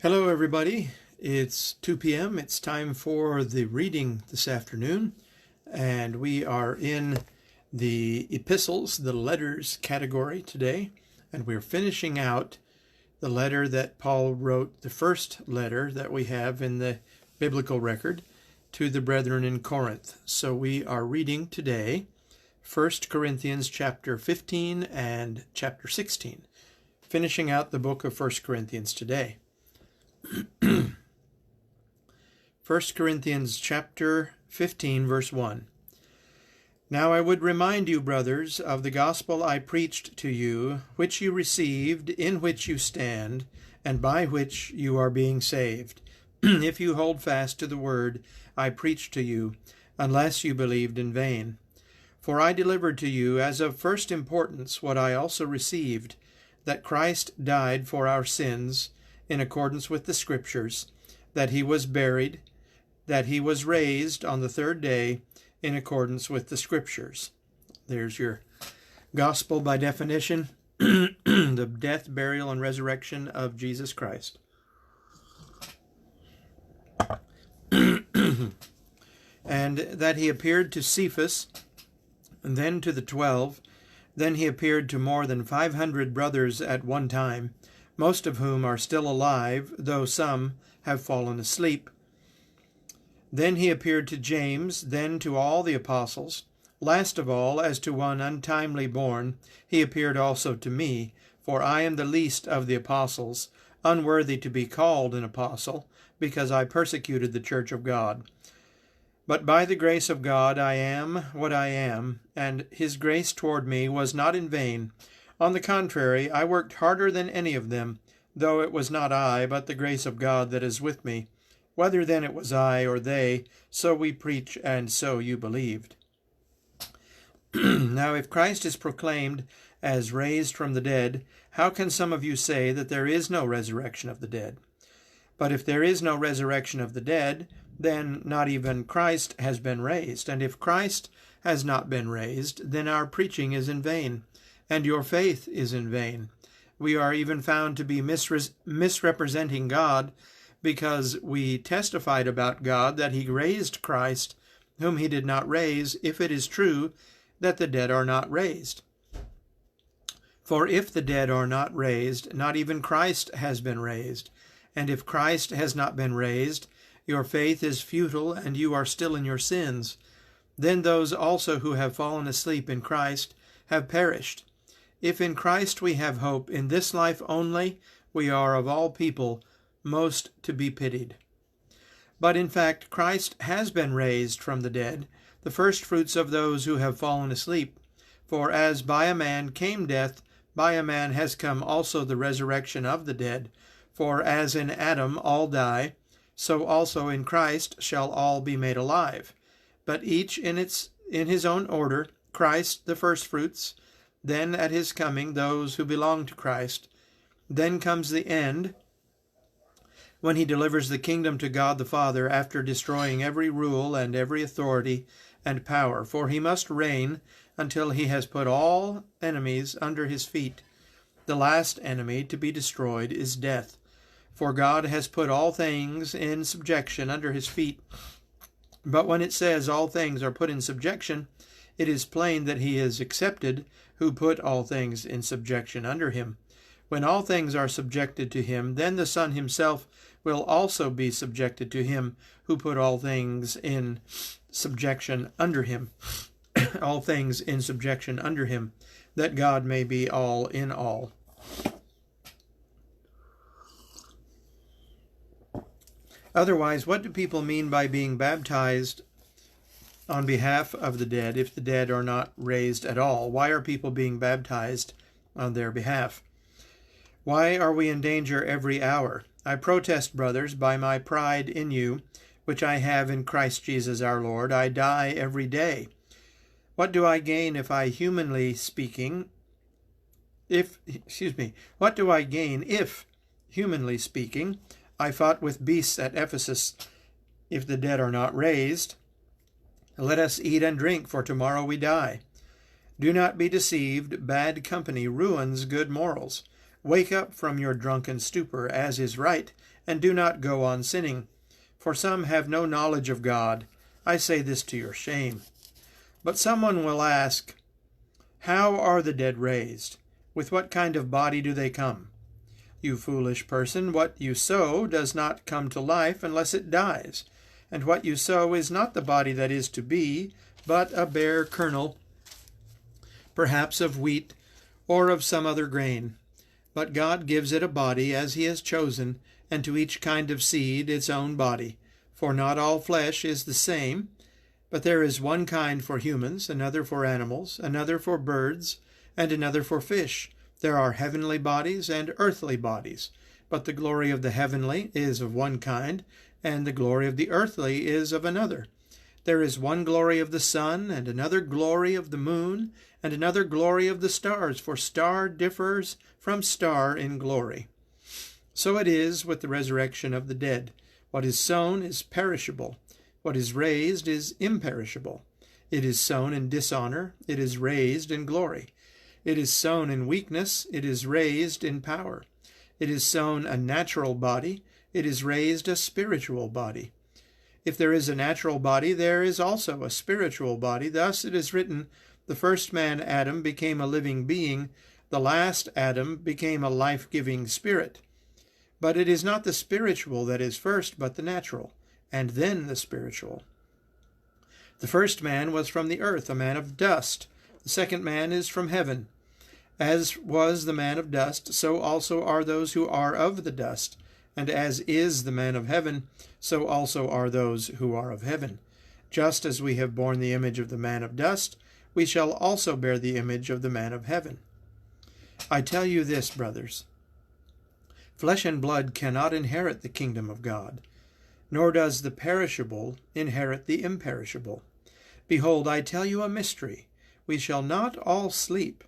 Hello, everybody. It's 2 p.m. It's time for the reading this afternoon, and we are in the epistles, the letters category today, and we're finishing out the letter that Paul wrote, the first letter that we have in the biblical record to the brethren in Corinth. So we are reading today 1 Corinthians chapter 15 and chapter 16, finishing out the book of 1 Corinthians today. 1 Corinthians chapter 15, verse 1. Now I would remind you, brothers, of the gospel I preached to you, which you received, in which you stand, and by which you are being saved, if you hold fast to the word I preached to you, unless you believed in vain. For I delivered to you as of first importance what I also received, that Christ died for our sins, in accordance with the Scriptures, that he was buried, that he was raised on the third day, in accordance with the Scriptures. There's your gospel by definition, the death, burial, and resurrection of Jesus Christ. And that he appeared to Cephas, and then to the 12, then he appeared to more than 500 brothers at one time, most of whom are still alive, though some have fallen asleep. Then he appeared to James, then to all the apostles. Last of all, as to one untimely born, he appeared also to me, for I am the least of the apostles, unworthy to be called an apostle, because I persecuted the church of God. But by the grace of God I am what I am, and his grace toward me was not in vain. On the contrary, I worked harder than any of them, though it was not I, but the grace of God that is with me. Whether then it was I or they, so we preach, and so you believed. Now if Christ is proclaimed as raised from the dead, how can some of you say that there is no resurrection of the dead? But if there is no resurrection of the dead, then not even Christ has been raised. And if Christ has not been raised, then our preaching is in vain, and your faith is in vain. We are even found to be misrepresenting God, because we testified about God that he raised Christ, whom he did not raise, if it is true that the dead are not raised. For if the dead are not raised, not even Christ has been raised. And if Christ has not been raised, your faith is futile, and you are still in your sins. Then those also who have fallen asleep in Christ have perished. If in Christ we have hope in this life only, we are of all people most to be pitied. But in fact, Christ has been raised from the dead, the firstfruits of those who have fallen asleep. For as by a man came death, by a man has come also the resurrection of the dead. For as in Adam all die, so also in Christ shall all be made alive. But each in his own order, Christ the firstfruits, then at his coming those who belong to Christ. Then comes the end, when he delivers the kingdom to God the Father, after destroying every rule and every authority and power. For he must reign until he has put all enemies under his feet. The last enemy to be destroyed is death. For God has put all things in subjection under his feet. But when it says all things are put in subjection, it is plain that he is accepted who put all things in subjection under him. When all things are subjected to him, then the Son himself will also be subjected to him who put all things in subjection under him. All things in subjection under him, that God may be all in all. Otherwise, what do people mean by being baptized on behalf of the dead if the dead are not raised at all? Why are people being baptized on their behalf? Why are we in danger every hour? I protest, brothers, by my pride in you, which I have in Christ Jesus our Lord, I die every day. What do I gain if humanly speaking, I fought with beasts at Ephesus? If the dead are not raised, let us eat and drink, for tomorrow we die. Do not be deceived. Bad company ruins good morals. Wake up from your drunken stupor, as is right, and do not go on sinning. For some have no knowledge of God. I say this to your shame. But someone will ask, how are the dead raised? With what kind of body do they come? You foolish person, what you sow does not come to life unless it dies. And what you sow is not the body that is to be, but a bare kernel, perhaps of wheat or of some other grain. But God gives it a body as he has chosen, and to each kind of seed its own body. For not all flesh is the same, but there is one kind for humans, another for animals, another for birds, and another for fish. There are heavenly bodies and earthly bodies, but the glory of the heavenly is of one kind, and the glory of the earthly is of another. There is one glory of the sun, and another glory of the moon, and another glory of the stars, for star differs from star in glory. So it is with the resurrection of the dead. What is sown is perishable. What is raised is imperishable. It is sown in dishonor. It is raised in glory. It is sown in weakness. It is raised in power. It is sown a natural body. It is raised a spiritual body. If there is a natural body, there is also a spiritual body. Thus it is written, the first man, Adam, became a living being. The last Adam became a life-giving spirit. But it is not the spiritual that is first, but the natural, and then the spiritual. The first man was from the earth, a man of dust. The second man is from heaven. As was the man of dust, so also are those who are of the dust. And as is the man of heaven, so also are those who are of heaven. Just as we have borne the image of the man of dust, we shall also bear the image of the man of heaven. I tell you this, brothers, flesh and blood cannot inherit the kingdom of God, nor does the perishable inherit the imperishable. Behold, I tell you a mystery. We shall not all sleep,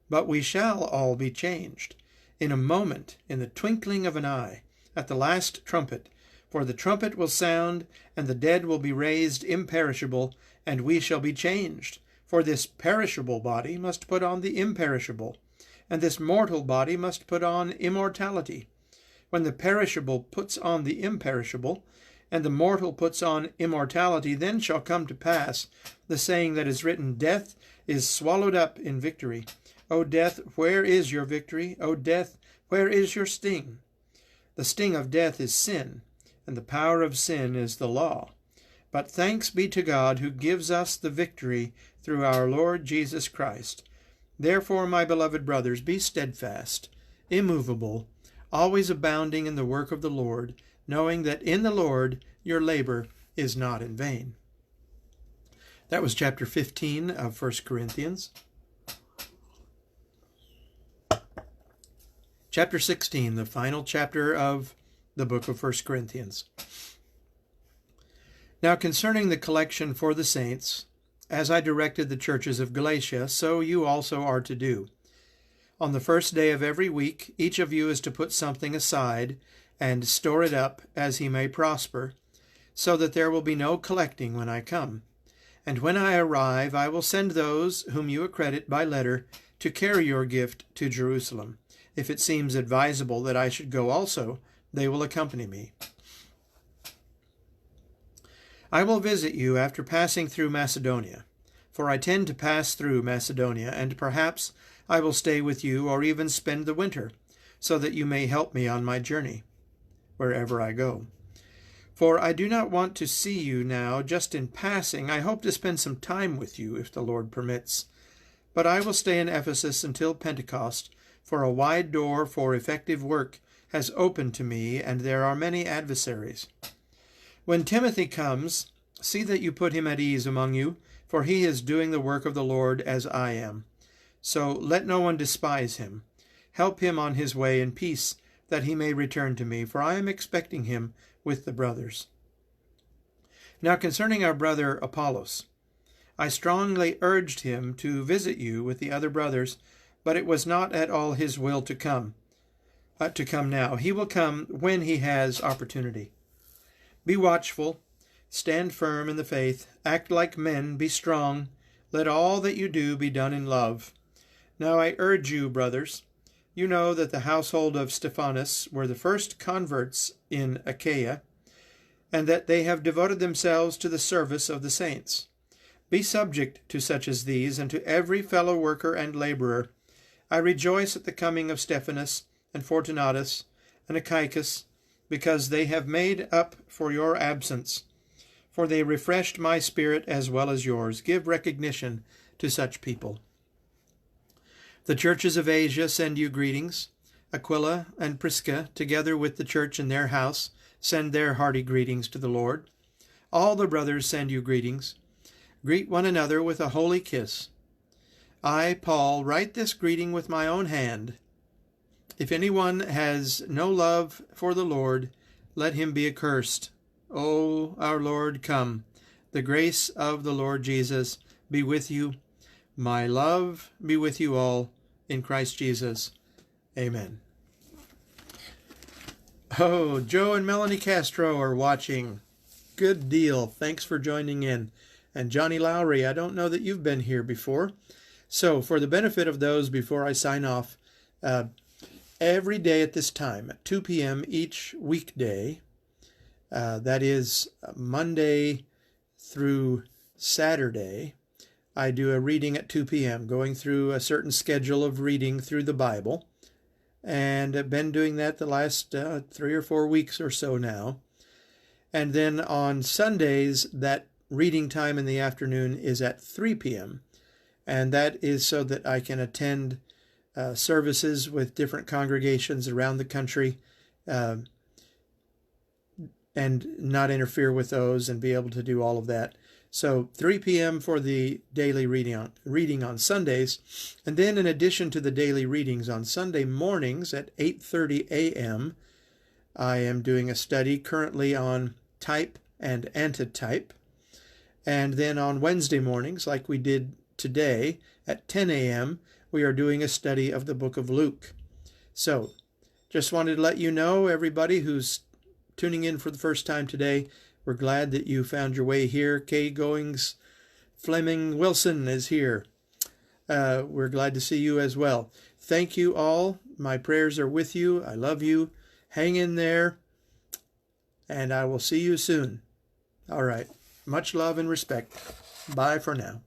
but we shall all be changed. In a moment, in the twinkling of an eye, at the last trumpet. For the trumpet will sound, and the dead will be raised imperishable, and we shall be changed. For this perishable body must put on the imperishable, and this mortal body must put on immortality. When the perishable puts on the imperishable, and the mortal puts on immortality, then shall come to pass the saying that is written, Death is swallowed up in victory. O death, where is your victory? O death, where is your sting? The sting of death is sin, and the power of sin is the law. But thanks be to God who gives us the victory through our Lord Jesus Christ. Therefore, my beloved brothers, be steadfast, immovable, always abounding in the work of the Lord, knowing that in the Lord your labor is not in vain. That was chapter 15 of 1 Corinthians. Chapter 16, the final chapter of the book of 1 Corinthians. Now concerning the collection for the saints, as I directed the churches of Galatia, so you also are to do. On the first day of every week, each of you is to put something aside and store it up as he may prosper, so that there will be no collecting when I come. And when I arrive, I will send those whom you accredit by letter to carry your gift to Jerusalem. If it seems advisable that I should go also, they will accompany me. I will visit you after passing through Macedonia, for I tend to pass through Macedonia, and perhaps I will stay with you or even spend the winter, so that you may help me on my journey, wherever I go. For I do not want to see you now just in passing. I hope to spend some time with you, if the Lord permits. But I will stay in Ephesus until Pentecost, for a wide door for effective work has opened to me, and there are many adversaries. When Timothy comes, see that you put him at ease among you, for he is doing the work of the Lord as I am. So let no one despise him. Help him on his way in peace, that he may return to me, for I am expecting him with the brothers. Now concerning our brother Apollos, I strongly urged him to visit you with the other brothers, but it was not at all his will to come now. He will come when he has opportunity. Be watchful, stand firm in the faith, act like men, be strong. Let all that you do be done in love. Now I urge you, brothers, you know that the household of Stephanas were the first converts in Achaia, and that they have devoted themselves to the service of the saints. Be subject to such as these, and to every fellow worker and laborer. I rejoice at the coming of Stephanas, and Fortunatus, and Achaicus, because they have made up for your absence. For they refreshed my spirit as well as yours. Give recognition to such people. The churches of Asia send you greetings. Aquila and Prisca, together with the church in their house, send their hearty greetings to the Lord. All the brothers send you greetings. Greet one another with a holy kiss. I, Paul, write this greeting with my own hand. If anyone has no love for the Lord, let him be accursed. O our Lord, come. The grace of the Lord Jesus be with you. My love be with you all in Christ Jesus. Amen. Oh, Joe and Melanie Castro are watching. Good deal. Thanks for joining in. And Johnny Lowry, I don't know that you've been here before. So for the benefit of those, before I sign off, every day at this time, at 2 p.m. each weekday, that is Monday through Saturday, I do a reading at 2 p.m., going through a certain schedule of reading through the Bible. And I've been doing that the last 3 or 4 weeks or so now. And then on Sundays, that reading time in the afternoon is at 3 p.m. And that is so that I can attend services with different congregations around the country and not interfere with those and be able to do all of that. So 3 p.m. for the daily reading on Sundays. And then in addition to the daily readings on Sunday mornings at 8:30 a.m., I am doing a study currently on type and antitype. And then on Wednesday mornings, like we did today at 10 a.m., we are doing a study of the book of Luke. So just wanted to let you know, everybody who's tuning in for the first time today, we're glad that you found your way here. Kay Goings Fleming Wilson is here. We're glad to see you as well. Thank you all. My prayers are with you. I love you. Hang in there. And I will see you soon. All right. Much love and respect. Bye for now.